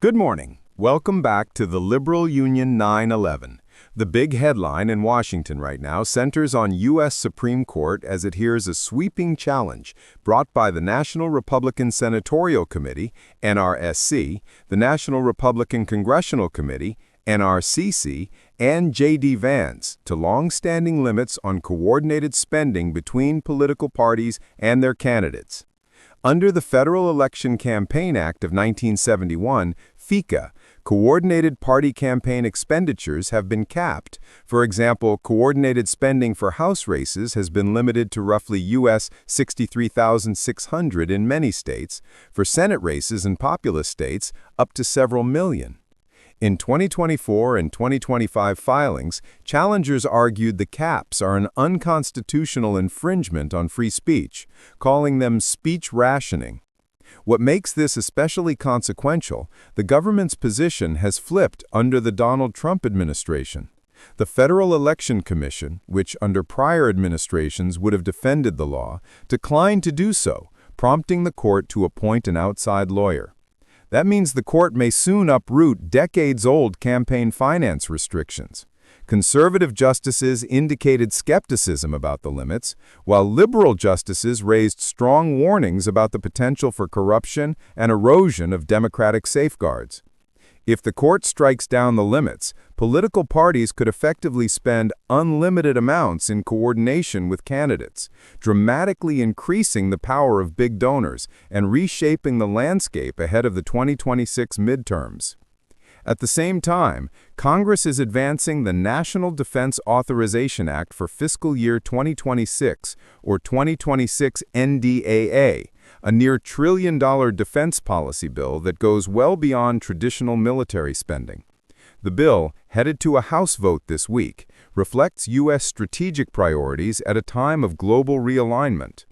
Good morning. Welcome back to the Liberal Union 9/11. The big headline in Washington right now centers on U.S. Supreme Court as it hears a sweeping challenge brought by the National Republican Senatorial Committee, NRSC, the National Republican Congressional Committee, NRCC, and J.D. Vance to long-standing limits on coordinated spending between political parties and their candidates. Under the Federal Election Campaign Act of 1971, FECA, coordinated party campaign expenditures have been capped. For example, coordinated spending for House races has been limited to roughly U.S. $63,600 in many states, for Senate races in populous states, up to several million. In 2024 and 2025 filings, challengers argued the caps are an unconstitutional infringement on free speech, calling them speech rationing. What makes this especially consequential, the government's position has flipped under the Donald Trump administration. The Federal Election Commission, which under prior administrations would have defended the law, declined to do so, prompting the court to appoint an outside lawyer. That means the court may soon uproot decades-old campaign finance restrictions. Conservative justices indicated skepticism about the limits, while liberal justices raised strong warnings about the potential for corruption and erosion of democratic safeguards. If the court strikes down the limits, political parties could effectively spend unlimited amounts in coordination with candidates, dramatically increasing the power of big donors and reshaping the landscape ahead of the 2026 midterms. At the same time, Congress is advancing the National Defense Authorization Act for fiscal year 2026, or 2026 NDAA, a near trillion-dollar defense policy bill that goes well beyond traditional military spending. The bill, headed to a House vote this week, reflects U.S. strategic priorities at a time of global realignment.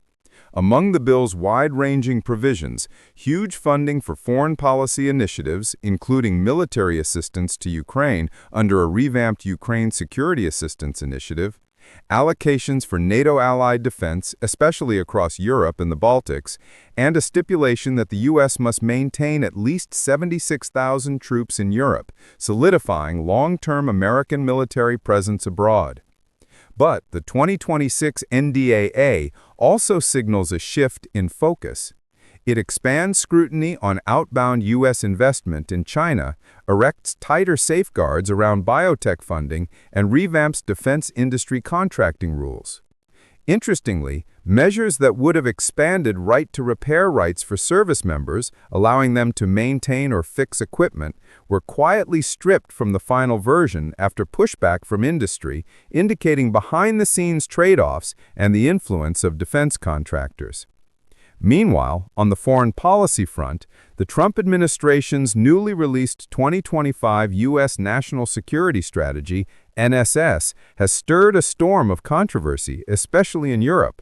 Among the bill's wide-ranging provisions, huge funding for foreign policy initiatives, including military assistance to Ukraine under a revamped Ukraine Security Assistance Initiative, allocations for NATO-allied defense, especially across Europe and the Baltics, and a stipulation that the U.S. must maintain at least 76,000 troops in Europe, solidifying long-term American military presence abroad. But the 2026 NDAA also signals a shift in focus. It expands scrutiny on outbound U.S. investment in China, erects tighter safeguards around biotech funding, and revamps defense industry contracting rules. Interestingly, measures that would have expanded right-to-repair rights for service members, allowing them to maintain or fix equipment, were quietly stripped from the final version after pushback from industry, indicating behind-the-scenes trade-offs and the influence of defense contractors. Meanwhile, on the foreign policy front, the Trump administration's newly released 2025 U.S. National Security Strategy, NSS, has stirred a storm of controversy, especially in Europe.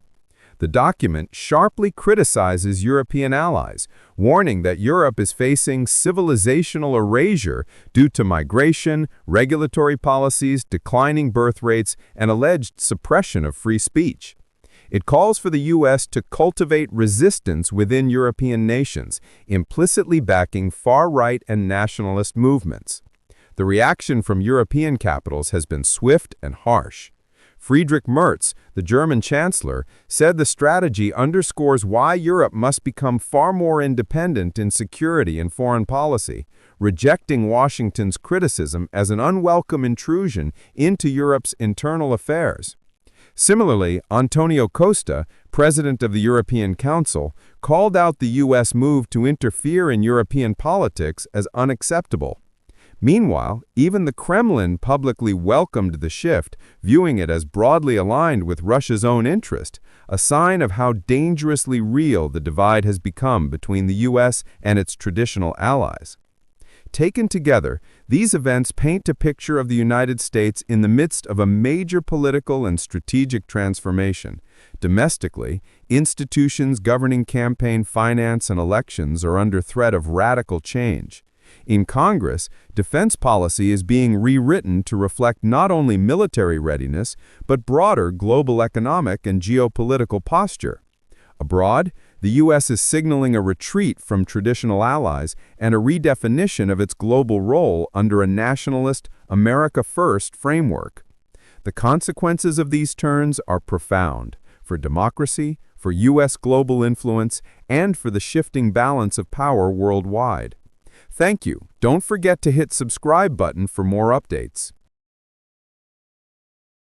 The document sharply criticizes European allies, warning that Europe is facing civilizational erasure due to migration, regulatory policies, declining birth rates, and alleged suppression of free speech. It calls for the U.S. to cultivate resistance within European nations, implicitly backing far-right and nationalist movements. The reaction from European capitals has been swift and harsh. Friedrich Merz, the German chancellor, said the strategy underscores why Europe must become far more independent in security and foreign policy, rejecting Washington's criticism as an unwelcome intrusion into Europe's internal affairs. Similarly, Antonio Costa, president of the European Council, called out the U.S. move to interfere in European politics as unacceptable. Meanwhile, even the Kremlin publicly welcomed the shift, viewing it as broadly aligned with Russia's own interest, a sign of how dangerously real the divide has become between the U.S. and its traditional allies. Taken together, these events paint a picture of the United States in the midst of a major political and strategic transformation. Domestically, institutions governing campaign finance and elections are under threat of radical change. In Congress, defense policy is being rewritten to reflect not only military readiness, but broader global economic and geopolitical posture. Abroad, The U.S. is signaling a retreat from traditional allies and a redefinition of its global role under a nationalist, America First framework. The consequences of these turns are profound for democracy, for U.S. global influence, and for the shifting balance of power worldwide. Thank you. Don't forget to hit subscribe button for more updates.